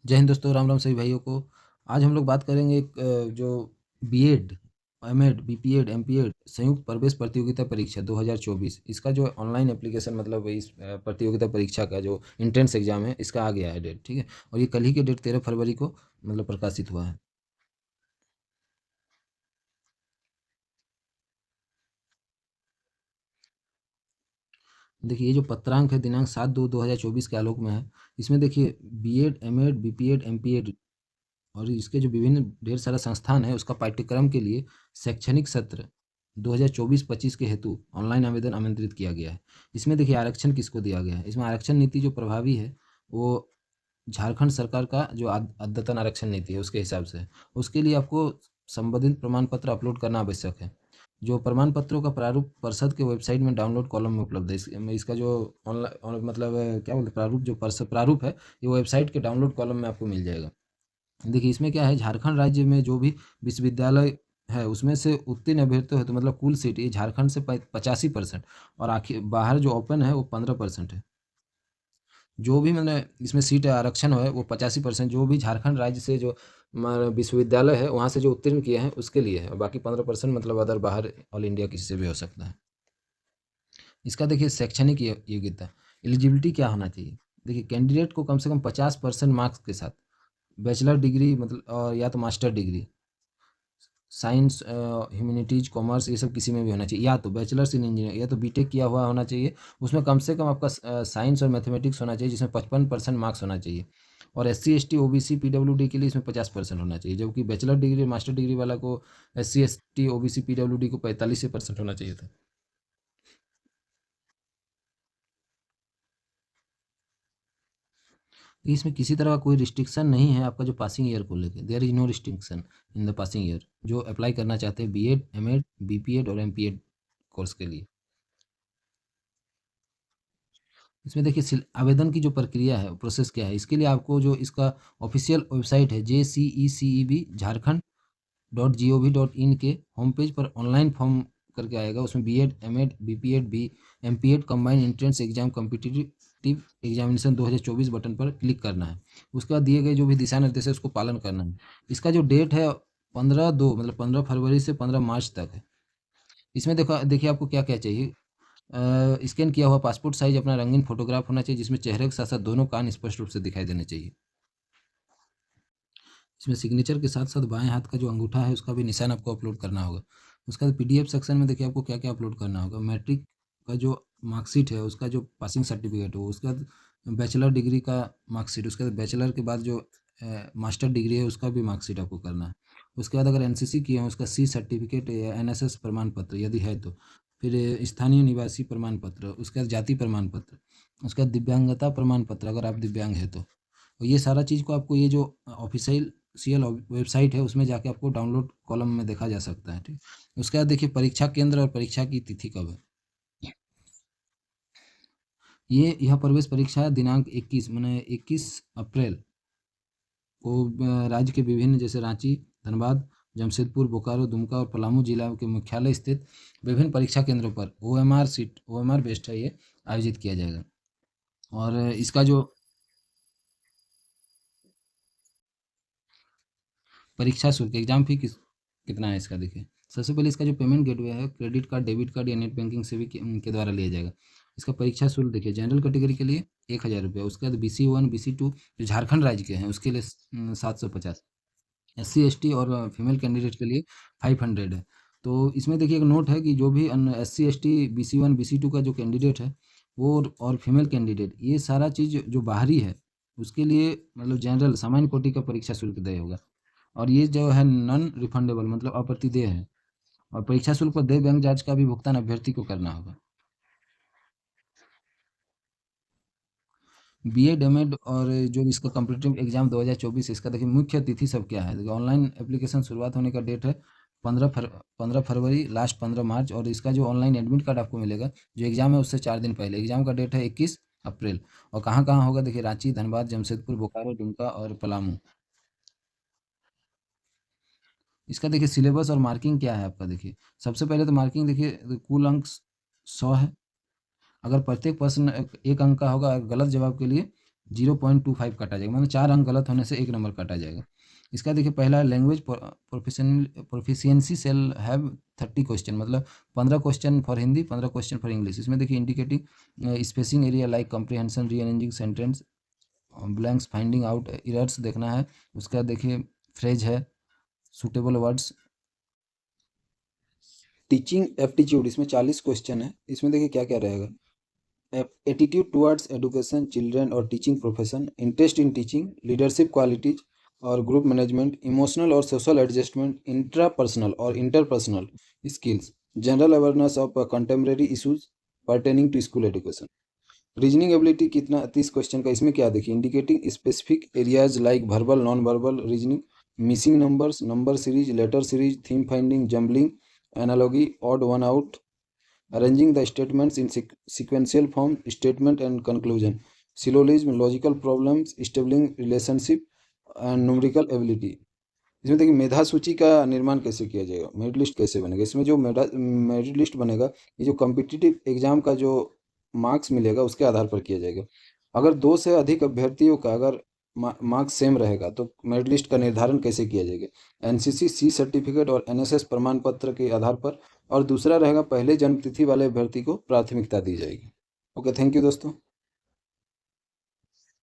जय हिंद दोस्तों, राम राम सभी भाइयों को। आज हम लोग बात करेंगे एक जो बीएड, एमएड, बीपीएड, एमपीएड संयुक्त प्रवेश प्रतियोगिता परीक्षा 2024 इसका जो ऑनलाइन एप्लीकेशन मतलब इस प्रतियोगिता परीक्षा का जो एंट्रेंस एग्जाम है इसका आ गया है डेट, ठीक है। और ये कल ही के डेट 13 फरवरी को मतलब प्रकाशित हुआ है। देखिए ये जो पत्रांक है दिनांक 7/2/2024 के आलोक में है। इसमें देखिए बीएड, एमएड, बीपीएड, एमपीएड और इसके जो विभिन्न ढेर सारा संस्थान है उसका पाठ्यक्रम के लिए शैक्षणिक सत्र 2024-25 के हेतु ऑनलाइन आवेदन आमंत्रित किया गया है। इसमें देखिए आरक्षण किसको दिया गया है। इसमें आरक्षण नीति जो प्रभावी है वो झारखंड सरकार का जो अद्यतन आरक्षण नीति है उसके हिसाब से है। उसके लिए आपको संबंधित प्रमाण पत्र अपलोड करना आवश्यक है। जो प्रमाण पत्रों का प्रारूप परिषद के वेबसाइट में डाउनलोड कॉलम में उपलब्ध है। इसका जो ऑनलाइन मतलब क्या बोलते हैं, प्रारूप जो प्रारूप है ये वेबसाइट के डाउनलोड कॉलम में आपको मिल जाएगा। देखिए इसमें क्या है, झारखंड राज्य में जो भी विश्वविद्यालय है उसमें से उत्तीर्ण अभ्यर्थियों है तो मतलब कुल सीट ये झारखंड से 85% और आखिर बाहर जो ओपन है वो 15% है। जो भी मतलब इसमें सीट आरक्षण है वो 85% जो भी झारखंड राज्य से जो विश्वविद्यालय है वहाँ से जो उत्तीर्ण किए हैं उसके लिए है, और बाकी 15% मतलब अदर बाहर ऑल इंडिया किसी से भी हो सकता है। इसका देखिए शैक्षणिक योग्यता, एलिजिबिलिटी क्या होना चाहिए। देखिए कैंडिडेट को कम से कम 50% मार्क्स के साथ बैचलर डिग्री मतलब या तो master degree science, humanities, commerce ये सब किसी में भी होना चाहिए, या तो बैचलर्स इन इंजीनियरिंग या तो बीटेक किया हुआ होना चाहिए। उसमें कम से कम आपका साइंस और मैथमेटिक्स होना चाहिए जिसमें 55% मार्क्स होना चाहिए। और S C S T O B C P W D के लिए इसमें 50% होना चाहिए, जबकि बैचलर डिग्री मास्टर डिग्री वाला को S C S T O B C P W D को 45% होना चाहिए था। तो इसमें किसी तरह का कोई रिस्ट्रिक्शन नहीं है आपका जो पासिंग ईयर को लेकर। There is no restriction in the passing year जो अप्लाई करना चाहते हैं B Ed, M Ed, B P Ed और एम पी एड कोर्स के लिए। इसमें देखिए आवेदन की जो प्रक्रिया है प्रोसेस क्या है। इसके लिए आपको जो इसका ऑफिशियल वेबसाइट है JCECEB झारखंड .gov.in के होम पेज पर ऑनलाइन फॉर्म करके आएगा। उसमें B Ed, M Ed, B P Ed, B M P Ed combined entrance exam competitive examination 2024 button पर क्लिक करना है। उसके बाद दिए गए जो भी दिशा निर्देश है उसको पालन करना है। इसका जो डेट है 15/2 मतलब 15 फरवरी से 15 मार्च तक है। इसमें देखो देखिए आपको क्या क्या चाहिए। स्कैन किया हुआ पासपोर्ट साइज अपना रंगीन फोटोग्राफ होना चाहिए जिसमें चेहरे के साथ साथ दोनों कान स्पष्ट रूप से दिखाई देने चाहिए। इसमें सिग्नेचर के साथ साथ बाएं हाथ का जो अंगूठा है उसका भी निशान आपको अपलोड करना होगा। उसका पीडीएफ सेक्शन में देखिए आपको क्या क्या अपलोड करना होगा। मैट्रिक का जो मार्कशीट है उसका जो पासिंग सर्टिफिकेट हो, उसके बाद बैचलर डिग्री का मार्कशीट, उसके बाद बैचलर के बाद जो मास्टर डिग्री है उसका भी मार्कशीट आपको करना है। उसके बाद अगर एनसीसी किए हैं उसका सी सर्टिफिकेट या एनएसएस प्रमाण पत्र यदि है तो, फिर स्थानीय निवासी प्रमाण पत्र, उसके बाद जाति प्रमाण पत्र, उसके बाद दिव्यांगता प्रमाण पत्र अगर आप दिव्यांग है तो। ये सारा चीज़ को आपको ये जो ऑफिशियल वेबसाइट है उसमें जाके आपको डाउनलोड कॉलम में देखा जा सकता है, ठीक। उसके बाद देखिए परीक्षा केंद्र और परीक्षा की तिथि कब है। ये यह प्रवेश परीक्षा दिनांक 21 मैंने 21 अप्रैल को राज्य के विभिन्न जैसे रांची, धनबाद, जमशेदपुर, बोकारो, दुमका और पलामू जिला के मुख्यालय स्थित विभिन्न परीक्षा केंद्रों पर OMR बेस्ड है ये आयोजित किया जाएगा। और इसका जो परीक्षा शुल्क एग्जाम फी कितना है इसका देखिए। सबसे पहले इसका जो पेमेंट गेटवे है क्रेडिट कार्ड, डेबिट कार्ड या नेट बैंकिंग से भी के द्वारा लिया जाएगा। इसका परीक्षा शुल्क देखिए जनरल कैटेगरी के लिए 1,000 रुपये, उसके बाद BC1 BC2 जो झारखंड राज्य के हैं उसके लिए 750, SC ST और फीमेल कैंडिडेट के लिए 500 है। तो इसमें देखिए एक नोट है कि जो भी SC ST BC1 BC2 का जो कैंडिडेट है वो और फीमेल कैंडिडेट ये सारा चीज़ जो बाहरी है उसके लिए मतलब जनरल सामान्य कोटि का परीक्षा शुल्क देय होगा। और ये जो है नॉन रिफंडेबल मतलब अप्रतिदेय है। और परीक्षा शुल्क पर देय बैंक चार्ज का भी भुगतान अभ्यर्थी को करना होगा। बीएड, एमएड और जो इसका कॉम्पिटिटिव एग्जाम 2024 इसका देखिए मुख्य तिथि सब क्या है। देखिए ऑनलाइन एप्लीकेशन शुरुआत होने का डेट है 15 फरवरी, लास्ट 15 मार्च। और इसका जो ऑनलाइन एडमिट कार्ड आपको मिलेगा जो एग्जाम है उससे 4 दिन पहले। एग्जाम का डेट है 21 अप्रैल। और कहाँ कहाँ होगा देखिए रांची, धनबाद, जमशेदपुर, बोकारो, दुमका और पलामू। इसका देखिए सिलेबस और मार्किंग क्या है आपका देखिए। सबसे पहले तो मार्किंग देखिए कुल अंक 100 है। अगर प्रत्येक प्रश्न एक अंक का होगा, गलत जवाब के लिए 0.25 काटा जाएगा, मतलब 4 अंक गलत होने से 1 नंबर काटा जाएगा। इसका देखिए पहला language proficiency shall have 30 question, मतलब 15 question for Hindi, 15 question for English. इसमें देखिए indicating spacing area like comprehension, rearranging sentence, blanks, finding out errors देखना है। उसका देखिए फ्रेज है, सूटेबल वर्ड्स। टीचिंग एप्टीट्यूड, इसमें 40 क्वेश्चन है। इसमें देखिए क्या क्या रहेगा। एटीट्यूड टुवर्ड्स एजुकेशन, चिल्ड्रन और teaching profession, interest in teaching, leadership qualities और ग्रुप मैनेजमेंट, इमोशनल और सोशल एडजस्टमेंट, इंट्रापर्सनल और interpersonal skills, general awareness of contemporary issues pertaining to school education. Reasoning ability कितना, 30 क्वेश्चन का। इसमें क्या देखिए, indicating specific areas like verbal, non verbal reasoning, missing numbers, number series, letter series, theme finding, jumbling, analogy, odd one out, arranging the statements in sequential form, statement and conclusion, syllogism, logical problems, establishing relationship and numerical ability। इसमें देखिए मेधा सूची का निर्माण कैसे किया जाएगा, merit list कैसे बनेगा। इसमें जो मेरिट लिस्ट बनेगा, ये जो कॉम्पिटिटिव एग्जाम का जो मार्क्स मिलेगा उसके आधार पर किया जाएगा। अगर 2 से अधिक अभ्यर्थियों का अगर मार्क्स सेम रहेगा तो मेरिट लिस्ट का निर्धारण कैसे किया जाएगा, एनसीसी सी सर्टिफिकेट और एनएसएस प्रमाण पत्र के आधार पर। और दूसरा रहेगा, पहले जन्म तिथि वाले अभ्यर्थी को प्राथमिकता दी जाएगी। ओके, थैंक यू दोस्तों।